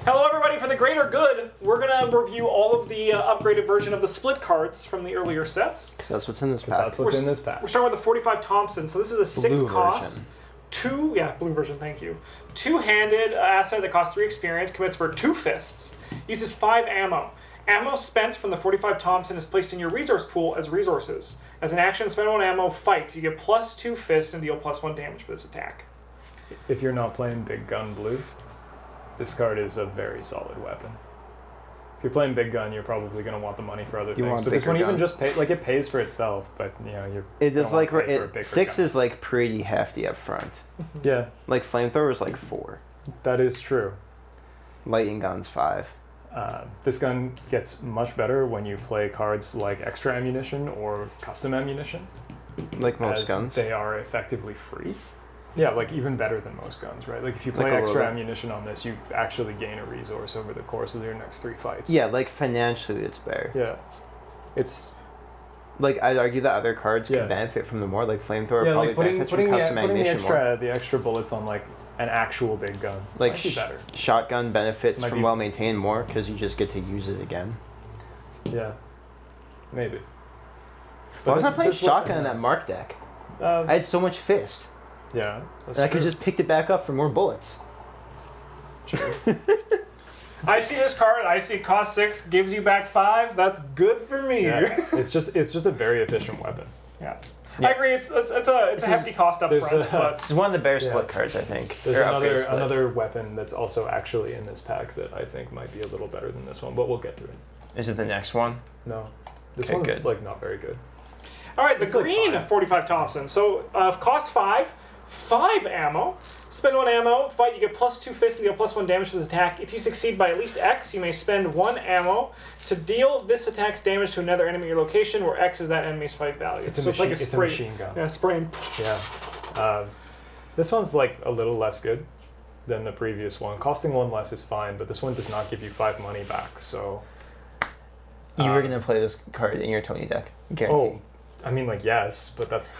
Hello everybody, for the greater good, we're going to review all of the upgraded version of the split cards from the earlier sets. Because that's what's in this pack. We're starting with the 45 Thompson, so this is a 6 cost. Blue version, thank you. Two-handed asset that costs 3 experience, commits for 2 fists. Uses 5 ammo. Ammo spent from the 45 Thompson is placed in your resource pool as resources. As an action, spend 1 ammo, fight. You get +2 fist and deal +1 damage for this attack. If you're not playing big gun blue, this card is a very solid weapon. If you're playing big gun, you're probably going to want the money for other things. But this one even just it pays for itself. But you're it is like 6 is like pretty hefty up front. Yeah, like flamethrower is like 4. That is true. Lighting gun's 5. This gun gets much better when you play cards like extra ammunition or custom ammunition. Like most guns. They are effectively free. Yeah, like even better than most guns, right? Like if you play extra ammunition on this, you actually gain a resource over the course of your next 3 fights. Yeah, like financially it's better. Yeah. It's... Like I'd argue that other cards can benefit from the more, like flamethrower probably benefits from custom ammunition more. The extra bullets on like an actual big gun like might be better. Shotgun benefits from well-maintained more because you just get to use it again. Yeah, maybe. Why was I playing shotgun in that Mark deck? I had so much fist. Yeah, that's true. I could just pick it back up for more bullets. True. I see this card. I see cost 6 gives you back 5. That's good for me. Yeah. It's just a very efficient weapon. Yeah. I agree. It's a hefty cost up front. But this is one of the better split cards, I think. There's another weapon that's also actually in this pack that I think might be a little better than this one, but we'll get to it. Is it the next one? No, this one's good. Like not very good. All right, the green 45 Thompson. So cost 5 ammo. Spend 1 ammo. Fight. You get +2 fist and deal +1 damage to this attack. If you succeed by at least X, you may spend 1 ammo to deal this attack's damage to another enemy at your location, where X is that enemy's fight value. It's like a spray. It's a machine gun. Yeah, spraying. Yeah. This one's like a little less good than the previous one. Costing 1 less is fine, but this one does not give you 5 money back. So. You were gonna play this card in your Tony deck, guarantee. Oh, I mean, like yes, but that's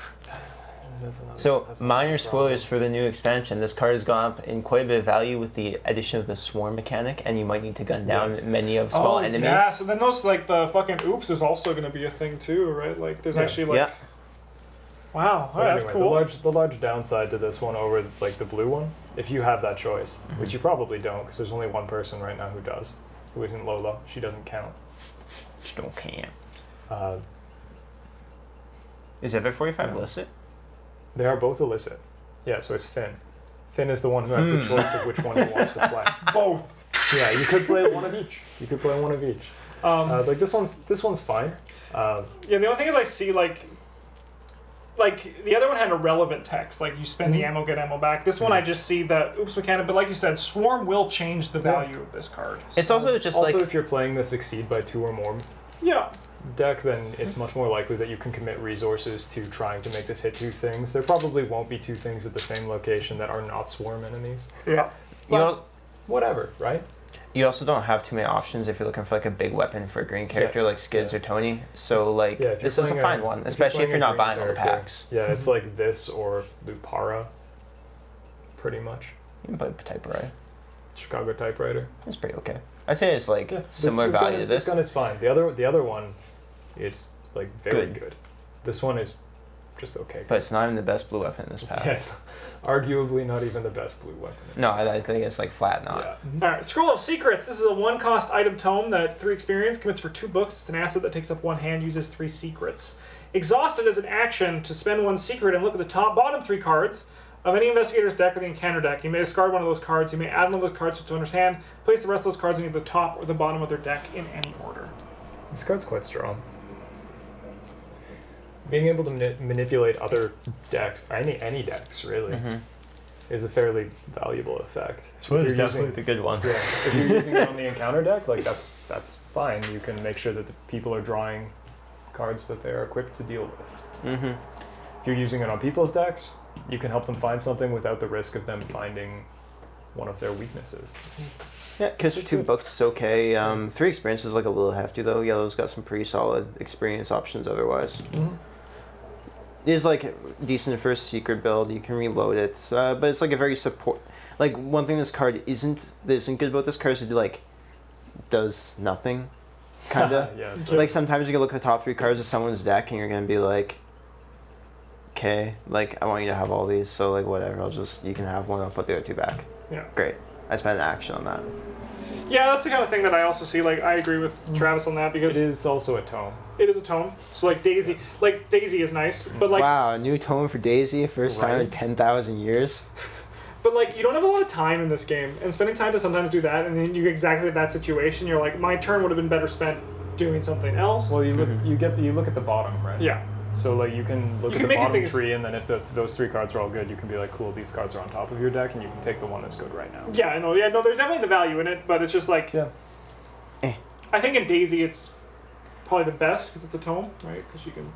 minor spoilers for the new expansion. This card has gone up in quite a bit of value with the addition of the swarm mechanic, and you might need to gun down many of small enemies. Yeah, so then those like the fucking oops is also going to be a thing too, right? Like there's actually like wow, that's cool. The large downside to this one over like the blue one, if you have that choice, which you probably don't, because there's only one person right now who does, who isn't Lola. She doesn't count. She don't count. Is other 45 illicit? They are both illicit. Yeah, so it's Finn. Finn is the one who has the choice of which one he wants to play. Both. Yeah, you could play one of each. Like this one's fine. Yeah, the only thing is I see like the other one had a relevant text, like you spend the ammo, get ammo back. This one I just see that oops mechanic, but like you said, Swarm will change the value of this card. It's also just if you're playing the succeed by 2 or more deck, then it's much more likely that you can commit resources to trying to make this hit 2 things. There probably won't be 2 things at the same location that are not Swarm enemies. Yeah. But whatever, right? You also don't have too many options if you're looking for like a big weapon for a green character like Skids or Tony. So like this is a fine one, especially if you're not buying all the packs. Yeah, it's like this or Lupara, pretty much. You can play Typewriter. Chicago Typewriter. It's pretty okay. I'd say it's like similar value to this. This gun is fine. The other one is like very good. This one is just okay. But it's not even the best blue weapon in this pack. Yes, arguably not even the best blue weapon. No, I think it's like flat not. Yeah. All right, Scroll of Secrets. This is a 1 cost item tome that 3 experience, commits for 2 books. It's an asset that takes up 1 hand, uses 3 secrets. Exhausted as an action to spend 1 secret and look at the bottom 3 cards of any investigator's deck or the encounter deck. You may discard one of those cards. You may add one of those cards to its owner's hand. Place the rest of those cards in either the top or the bottom of their deck in any order. This card's quite strong. Being able to manipulate other decks, any decks really, is a fairly valuable effect. It's definitely the good one. Yeah, if you're using it on the encounter deck, like that's fine. You can make sure that the people are drawing cards that they're equipped to deal with. If you're using it on people's decks, you can help them find something without the risk of them finding one of their weaknesses. Yeah, because 2 books is okay. 3 experience is like a little hefty though. Yellow's got some pretty solid experience options otherwise. It is like decent for a secret build. You can reload it, but it's like a very Like, one thing that isn't good about this card is it, like, does nothing, kind of. Yeah, so like, sometimes you can look at the top 3 cards of someone's deck, and you're going to be like, okay, like, I want you to have all these, so, like, whatever, you can have one, I'll put the other 2 back. Yeah. Great. I spent an action on that. Yeah, that's the kind of thing that I also see. Like, I agree with Travis on that because it is also a tome. It is a tome. So like Daisy is nice, but like wow, a new tome for Daisy, first time in 10,000 years. But like you don't have a lot of time in this game, and spending time to sometimes do that, and then you get exactly that situation. You're like, my turn would have been better spent doing something else. Well, you look at the bottom, right? Yeah. So like you can look at the bottom 3, and then if those 3 cards are all good, you can be like, cool, these cards are on top of your deck, and you can take the one that's good right now. Yeah, I know. Yeah, no, there's definitely the value in it, but it's just like, I think in Daisy it's probably the best because it's a tome, right? Because you can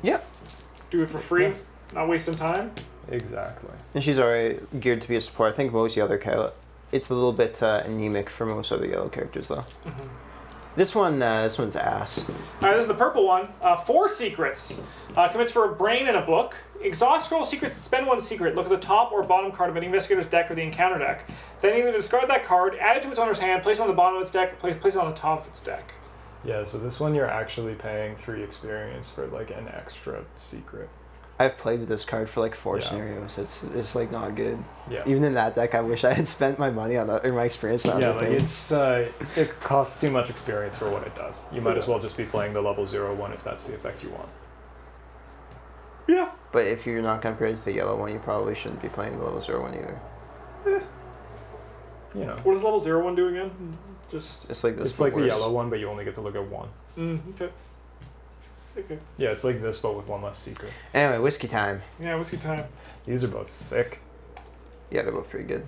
do it for free, not wasting time. Exactly. And she's already geared to be a support. I think most the other it's a little bit anemic for most other yellow characters though. Mm-hmm. This one's ass. Alright, this is the purple one. 4 secrets. Commits for a brain and a book. Exhaust scroll secrets and spend 1 secret. Look at the top or bottom card of any investigator's deck or the encounter deck. Then either discard that card, add it to its owner's hand, place it on the bottom of its deck, place it on the top of its deck. Yeah, so this one you're actually paying 3 experience for like an extra secret. I've played with this card for like 4 scenarios. It's like not good. Yeah. Even in that deck, I wish I had spent my money on that or my experience on other things. It costs too much experience for what it does. You might as well just be playing the level 0/1 if that's the effect you want. Yeah. But if you're not going to upgrade to the yellow one, you probably shouldn't be playing the level 0/1 either. You know. What does level 0/1 do again? It's like this. It's like the yellow one, but you only get to look at 1. Okay. Okay. Yeah, it's like this, but with 1 less secret. Anyway, whiskey time. Yeah, whiskey time. These are both sick. Yeah, they're both pretty good.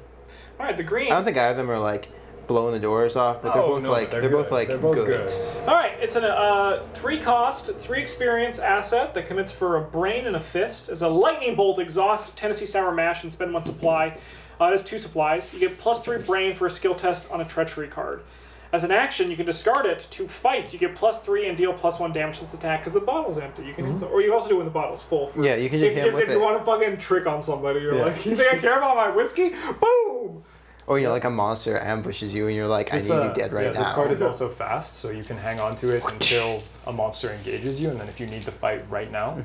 All right, the green. I don't think either of them are like blowing the doors off, but they're both good. All right, it's a 3 cost, 3 experience asset that commits for a brain and a fist. As a lightning bolt, exhaust Tennessee Sour Mash and spend 1 supply. It has 2 supplies. You get +3 brain for a skill test on a treachery card. As an action, you can discard it to fight. You get +3 and deal +1 damage to this attack because the bottle's empty. You can or you also do it when the bottle's full. Yeah, you can just hit with if you want to fucking trick on somebody, you're like, you think I care about my whiskey? Boom! Or like a monster ambushes you and you're like, I need you dead right now. This card is also fast, so you can hang on to it until a monster engages you, and then if you need to fight right now,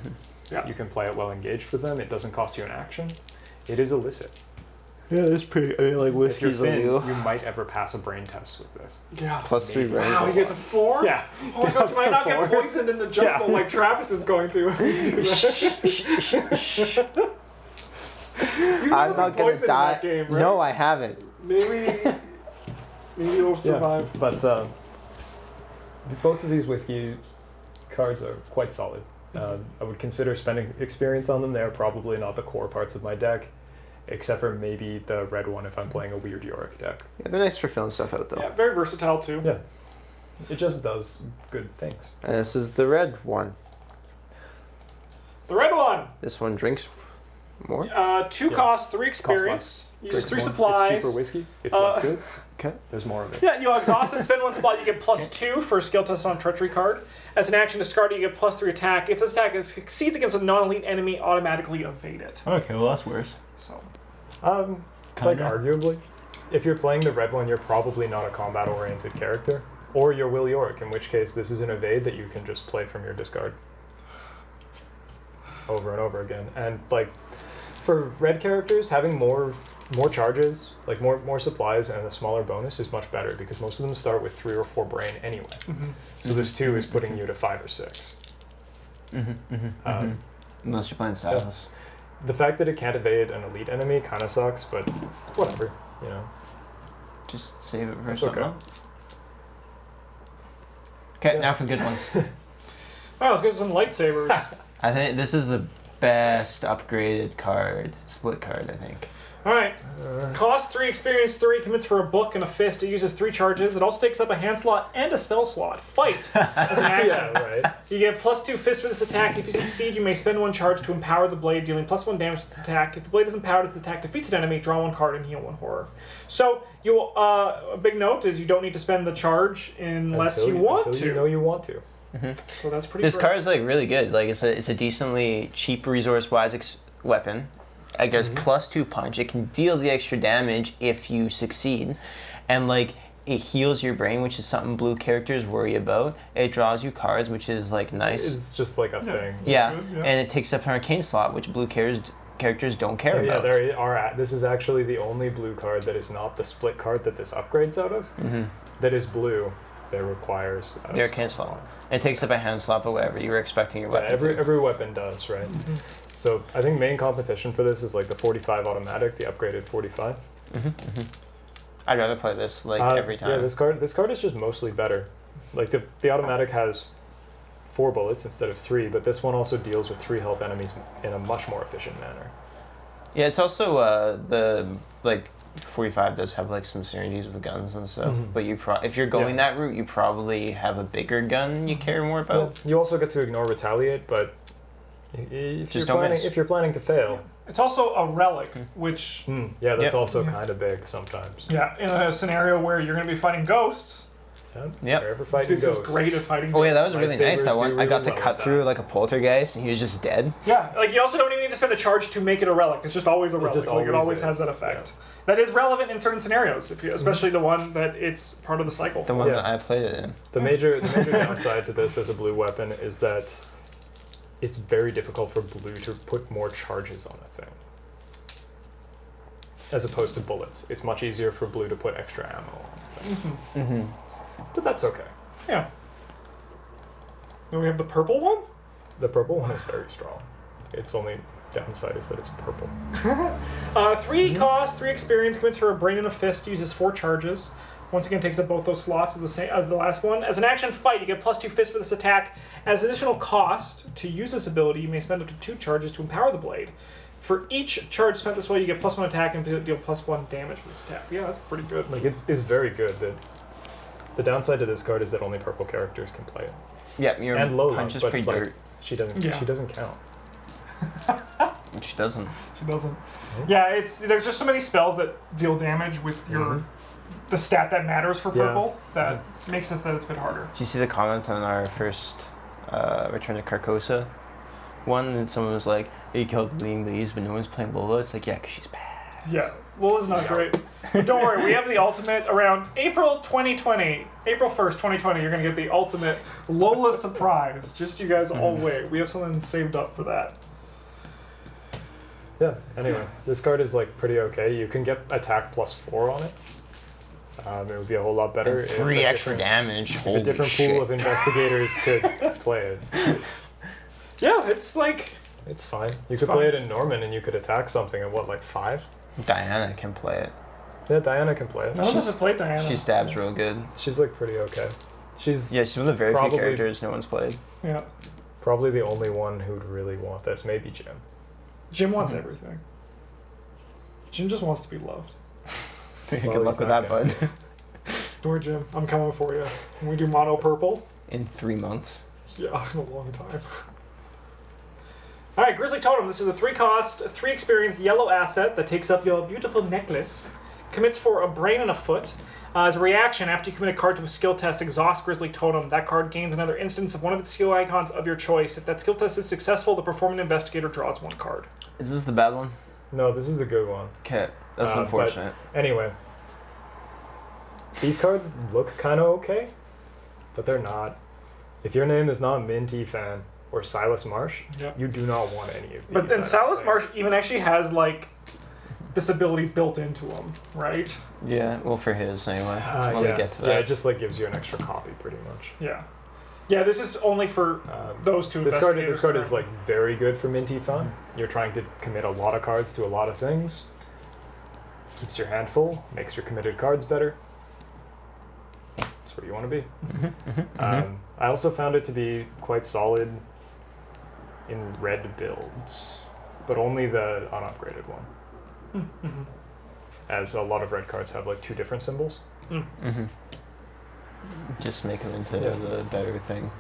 you can play it well engaged with them. It doesn't cost you an action. It is illicit. Yeah, that's pretty. I mean, like whiskey. If you're thin, you might ever pass a brain test with this. Yeah. +3 brain. Wow, you get to 4? Yeah. Oh my god, you might not get poisoned in the jungle like Travis is going to. I'm not gonna die. Game, right? No, I haven't. Maybe you'll survive. Yeah, but both of these whiskey cards are quite solid. I would consider spending experience on them. They're probably not the core parts of my deck. Except for maybe the red one if I'm playing a weird Yorick deck. Yeah, they're nice for filling stuff out though. Yeah, very versatile too. Yeah. It just does good things. And this is the red one. The red one! This one drinks more? 2 cost, 3 experience. Uses 3 supplies. It's cheaper whiskey. It's less good. Okay. There's more of it. Yeah, you exhaust it, spend 1 spot, you get +2 for a skill test on a treachery card. As an action, discard it, you get +3 attack. If this attack succeeds against a non-elite enemy, automatically evade it. Okay, well that's worse. So, arguably, if you're playing the red one, you're probably not a combat-oriented character, or you're Will Yorick, in which case this is an evade that you can just play from your discard over and over again. And like, for red characters, having more charges, like more supplies, and a smaller bonus is much better because most of them start with 3 or 4 brain anyway. Mm-hmm. So this 2 is putting you to 5 or 6. Unless you're playing Silas. The fact that it can't evade an elite enemy kind of sucks, but whatever, you know. Just save it for something else. Okay, now for the good ones. oh, let's get some lightsabers. I think this is the best upgraded card, split card, I think. Alright. Cost 3, experience 3, commits for a book and a fist. It uses 3 charges. It also takes up a hand slot and a spell slot. Fight as an action. Yeah, right. You get +2 fist for this attack. If you succeed, you may spend 1 charge to empower the blade, dealing +1 damage to this attack. If the blade is empowered, this attack defeats an enemy, draw 1 card and heal 1 horror. So, a big note is you don't need to spend the charge unless you want to. You know you want to. Mm-hmm. So that's pretty This card is like really good. Like it's a decently cheap resource-wise weapon. I guess +2 punch. It can deal the extra damage if you succeed, and like it heals your brain, which is something blue characters worry about. It draws you cards, which is like nice. It's just like a thing. Yeah, and it takes up an arcane slot, which blue characters don't care about. Yeah, there are. This is actually the only blue card that is not the split card that this upgrades out of. That is blue. That requires the arcane slot. It takes up a hand slot or whatever you were expecting your weapon. Every weapon does, right? So I think main competition for this is like the 45 automatic, the upgraded 45. I'd rather play this like every time. Yeah, this card is just mostly better. Like the automatic has 4 bullets instead of 3, but this one also deals with 3 health enemies in a much more efficient manner. Yeah, it's also the like 45 does have like some synergies with guns and stuff. But if you're going that route, you probably have a bigger gun you care more about. Yeah. You also get to ignore retaliate, but if you're planning to fail. It's also a relic, which... Yeah, that's also kind of big sometimes. Yeah, in a scenario where you're going to be fighting ghosts. Yep. Forever fighting this ghosts. is great at fighting ghosts. Oh yeah, that was really nice. That one, I got to cut through like a poltergeist, and he was just dead. Yeah, like you also don't even need to spend a charge to make it a relic. It's just always a relic. It always has that effect. Yeah. That is relevant in certain scenarios, especially the one that it's part of the cycle. The one that I played it in. The major downside to this as a blue weapon is that it's very difficult for blue to put more charges on a thing. As opposed to bullets. It's much easier for blue to put extra ammo on a thing. But that's okay. Yeah. Then we have the purple one? The purple one is very strong. Its only downside is that it's purple. 3 cost, 3 experience, commits for a brain and a fist, uses 4 charges. Once again, takes up both those slots as the same as the last one. As an action fight, you get +2 fists for this attack. As additional cost to use this ability, you may spend up to 2 charges to empower the blade. For each charge spent this way, you get +1 attack and deal +1 damage for this attack. Yeah, that's pretty good. Like it's very good. The downside to this card is that only purple characters can play it. Yeah, your punch is pretty dirt. She doesn't count. She doesn't. She doesn't. Yeah, there's just so many spells that deal damage with the stat that matters for purple that makes it that it's a bit harder. Did you see the comment on our first Return to Carcosa one? And someone was like, "You killed Lean Lees, but no one's playing Lola." It's like, yeah, because she's bad. Yeah, Lola's not great. But don't worry, we have the ultimate around April 2020. April 1st, 2020, you're going to get the ultimate Lola surprise. Just you guys all wait. We have something saved up for that. Yeah, anyway, this card is like pretty okay. You can get attack +4 on it. It would be a whole lot better and 3 extra damage. If a different pool of investigators could play it. Yeah, it's like... It's fine. You could play it in Norman and you could attack something at what, like 5? Diana can play it. Yeah, Diana can play it. No one doesn't play Diana. She stabs real good. She's like pretty okay. She's one of the very few characters no one's played. Yeah. Probably the only one who'd really want this. Maybe Jim. Jim wants everything. Jim just wants to be loved. Good luck with that, bud. Don't worry, Jim. I'm coming for you. When we do mono purple. In 3 months. Yeah, in a long time. Alright, Grizzly Totem. This is a 3 cost, 3 experience yellow asset that takes up your beautiful necklace. Commits for a brain and a foot. As a reaction, after you commit a card to a skill test, exhaust Grizzly Totem. That card gains another instance of one of its skill icons of your choice. If that skill test is successful, the performing investigator draws 1 card. Is this the bad one? No, this is the good one. Okay, that's unfortunate. Anyway, these cards look kind of okay, but they're not. If your name is not Minty Fan or Silas Marsh, you do not want any of these. But then Silas Marsh even actually has like this ability built into him, right? Yeah, well, for his anyway. Let me get to that. Yeah, it just like gives you an extra copy, pretty much. Yeah. Yeah, this is only for those 2 investigators. This card is like very good for Minty Fun. You're trying to commit a lot of cards to a lot of things. Keeps your hand full, makes your committed cards better. That's where you want to be. I also found it to be quite solid in red builds, but only the unupgraded one. As a lot of red cards have like 2 different symbols. Just make them into the better thing.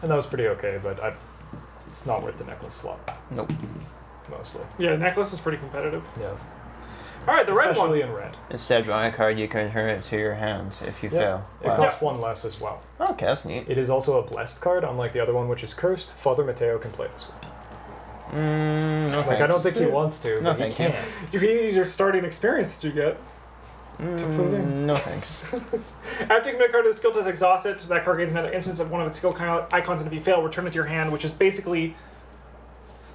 And that was pretty okay, but it's not worth the necklace slot. Nope. Mostly. Yeah, necklace is pretty competitive. Yeah. Alright, the red one. Especially in red. Instead of drawing a card, you can turn it to your hand if you fail. It costs 1 less as well. Okay, that's neat. It is also a blessed card, unlike the other one, which is cursed. Father Mateo can play this one. No Like, I don't think he wants to, No, but he thank you. can. You can use your starting experience that you get to put it in. No thanks. After you commit a card to the skill test, exhaust it. That card gains another instance of one of its skill icons, and if you fail, return it to your hand, which is basically,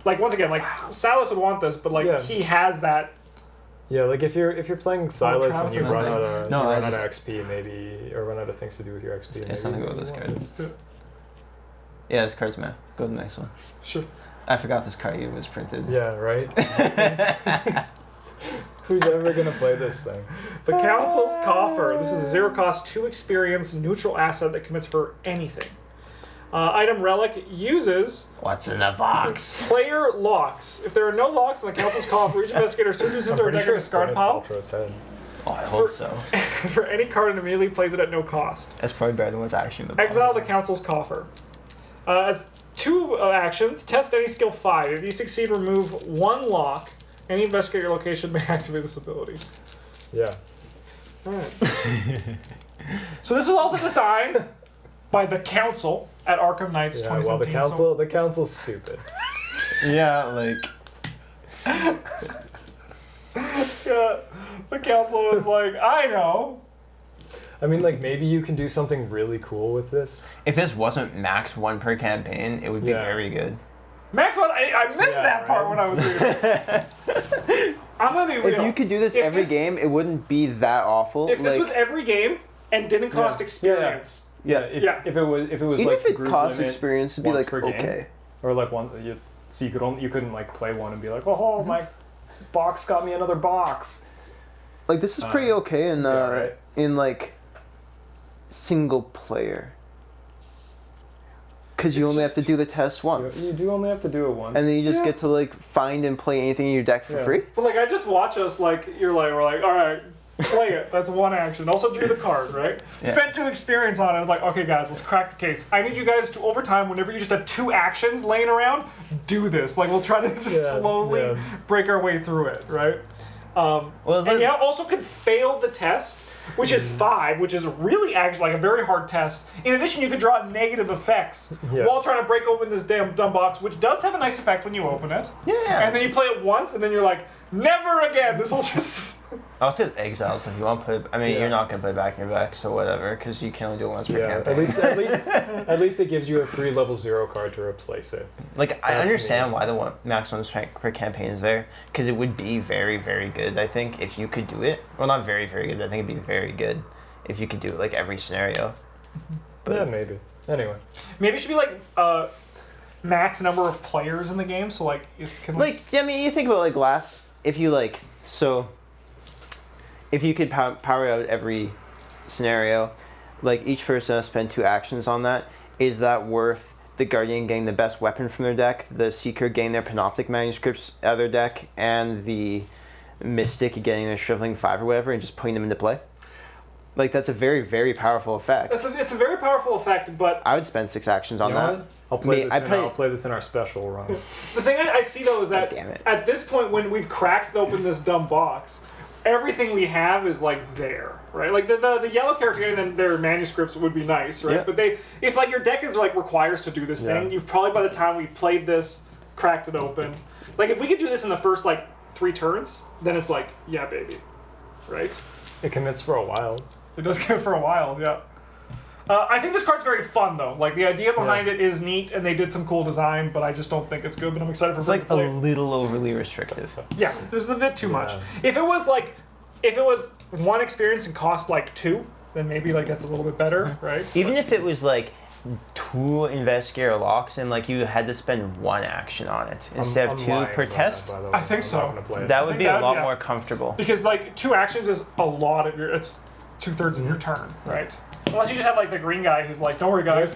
like, once again, like Silas would want this, but like he has that. Yeah, like if you're playing Silas and you Travis run is out of No, run out of XP maybe, or run out of things to do with your XP. Yeah, maybe something about you this want card. it. Yeah, this card's meh. Go to the next one. Sure. I forgot this card even was printed. Yeah, right. Who's ever gonna play this thing? The Council's Coffer. This is a 0 cost, 2 experience, neutral asset that commits for anything. Item Relic uses What's in the box? player locks. If there are no locks in the Council's Coffer, each investigator searches his I'm or her pretty deck sure in it's discard Gwyneth pile Paltrow's head. Oh, I hope so. for any card and immediately plays it at no cost. That's probably better than what's actually in the box. Exile the Council's Coffer. As 2 actions, test any skill 5. If you succeed, remove 1 lock. Any investigator location may activate this ability. Yeah. Alright. So this was also designed by the Council at Arkham Knights Yeah. Well, 2017. the council's stupid. Yeah, like. Yeah, the Council was like, I know. I mean, like, maybe you can do something really cool with this. If this wasn't max 1 per campaign, it would be Yeah. very good. Maxwell, I missed Yeah, that part right. when I was reading. I'm gonna be real. If you could do this If every this- game, it wouldn't be that awful. If this like, was every game and didn't cost Yeah. experience, yeah. If it was Even like if it group costs limit experience, it'd be once like per game, okay. or like so you couldn't like play one and be like, oh, my box got me another box. Like this is pretty okay in right. in like single player. Because you It's only have to just- do the test once. You do only have to do it once. And then you just Yeah. get to like find and play anything in your deck for Yeah. free. but like I just watch us like we're like, all right, play it. That's 1 action. Also drew the card, right? Yeah. Spent 2 experience on it. I'm like, okay, guys, let's crack the case. I need you guys to over time, whenever you just have 2 actions laying around, do this. Like we'll try to just Yeah, slowly yeah. break our way through it, right? Well, it's And like- yeah, also can fail the test, which is 5, which is really actually like a very hard test. In addition, you could draw negative effects Yeah. while trying to break open this damn dumb box, which does have a nice effect when you open it. Yeah. And then you play it once, and then you're like, never again. This will just. I'll say exiles if you want to put. I mean, Yeah. you're not gonna put it back in your deck, so whatever, because you can only do it once per Yeah, campaign. at least it gives you a free level 0 card to replace it. Like I That's understand neat. why the max 1 per campaign is there, because it would be very, very good. I think if you could do it. Well, not very, very good. I think it'd be very good if you could do it like every scenario. But Yeah, maybe. Anyway. Maybe it should be like max number of players in the game, so like it can like, yeah, I mean, you think about like last. If you like, so. If you could power out every scenario, like each person has spent 2 actions on that, is that worth the Guardian getting the best weapon from their deck, the Seeker getting their Panoptic manuscripts out of their deck, and the Mystic getting their Shriveling 5 or whatever, and just putting them into play? Like, that's a very, very powerful effect. it's a very powerful effect, but I would spend 6 actions on You know that. what? I'll play Me- this. I'll play this in our special run. the thing I see though is that God damn it. at this point when we've cracked open this dumb box, everything we have is like there, right? Like the yellow character and then their manuscripts would be nice, right? Yeah. But if like your deck is like requires to do this Yeah. thing, you've probably by the time we've played this, cracked it open. Like if we could do this in the first like 3 turns, then it's like, yeah, baby, right? It commits for a while. It does go for a while, yeah. I think this card's very fun though. Like the idea behind it is neat, and they did some cool design, but I just don't think it's good. But I'm excited for It's Brent like to a play. little overly restrictive. Yeah, there's a bit too much. Yeah. If it was 1 experience and cost like 2, then maybe like that's a little bit better, right? Even if it was like 2 investigator locks and like you had to spend 1 action on it instead I'm of 2 lying per about test, that, by the way. I think I'm so. not gonna play it. that I would think be a that- lot yeah. more comfortable. Because like 2 actions is a lot of your. It's 2/3 of your turn, right? Unless you just have like the green guy who's like, don't worry guys.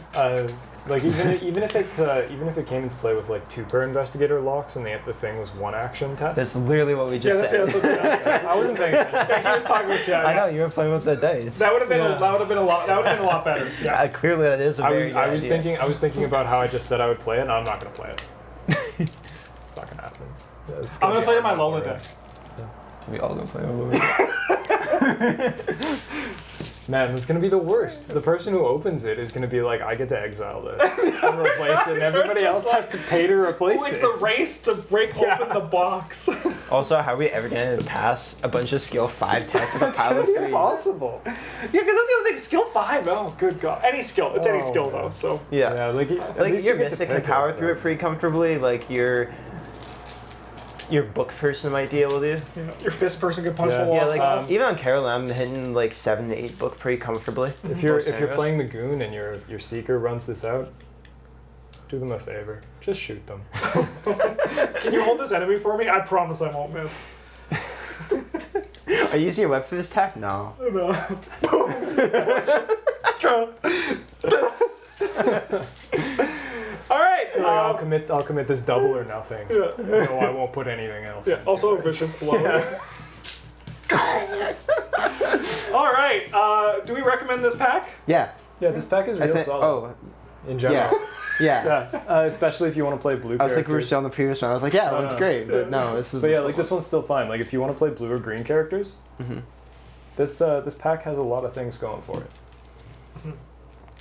Like even if it came into play with like 2 per investigator locks and the thing was 1 action test. That's literally what we Yeah, just that's said. it. That's what I wasn't thinking. yeah, he was talking about Chad. I know, you were playing with the dice. That would have been Yeah. a lot better. Yeah. Clearly that is a very good I was idea. thinking about how I just said I would play it, and I'm not gonna play it. It's not gonna happen. Yeah, it's I'm gonna be play it in my hard Lola for deck. us. We all gonna play a little bit. Man, this is gonna be the worst. The person who opens it is gonna be like, I get to exile this and replace it, and everybody else has to pay to replace It's it. the race to break open the box. Also, how are we ever gonna pass a bunch of skill 5 tests with a pile of It's 3? impossible. Yeah, because that's the other thing. Skill 5. Oh, good God. Any skill. It's any skill though. So. Yeah. Yeah, like at Like least your you get to mystic can pick power it, through it pretty comfortably. Like your book person might be able to. Yeah. Your fist person could punch Yeah. the wall. Yeah, like even on Carol, I'm hitting like 7 to 8 book pretty comfortably. If you're Most scenarios. playing the goon and your seeker runs this out, do them a favor. Just shoot them. Can you hold this enemy for me? I promise I won't miss. Are you using your web for this attack? No. All right. I'll commit this double or nothing. Yeah. No, I won't put anything else. Yeah. into Also a it. vicious blow. Yeah. All right. Do we recommend this pack? Yeah. Yeah, this pack is real solid. Oh, in general. yeah. Yeah, especially if you want to play blue I was like, we were characters. still on the previous one. I was like, yeah, that one's great, but no, this is. But yeah, like this one's still fine. Like if you want to play blue or green characters, this pack has a lot of things going for it.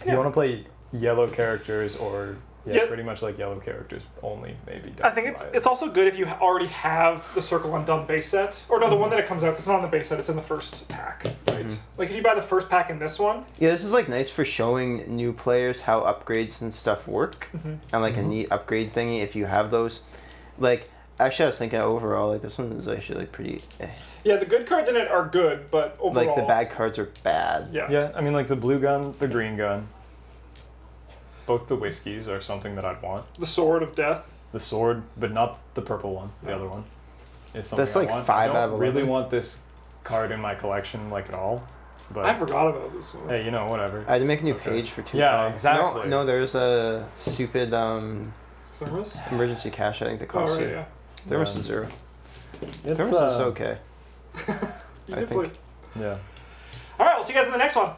If you want to play yellow characters or pretty much like yellow characters only, maybe. I think it's also good if you already have the Circle Undone base set, or no, the one that it comes out because it's not on the base set; it's in the first pack, right? Like if you buy the first pack in this one, Yeah, this is like nice for showing new players how upgrades and stuff work, and like a neat upgrade thingy if you have those. Like actually, I was thinking overall, like this one is actually like pretty. yeah, the good cards in it are good, but overall, Like the bad cards are bad. Yeah. Yeah, I mean like the blue gun, the green gun. Both the whiskeys are something that I'd want. The Sword of Death. The sword, but not the purple one. The other one. Is something That's I like want. 5 I out of don't really 11. want this card in my collection like at all. But I forgot about this one. hey, you know, whatever. I had to make a new It's okay. page for 2. Yeah, exactly. No, there's a stupid Thermos. emergency cash. I think that Oh costs right, you. yeah. Thermos is 0. It's Thermos is okay. You I did think. play- Yeah. All right, we'll see you guys in the next one.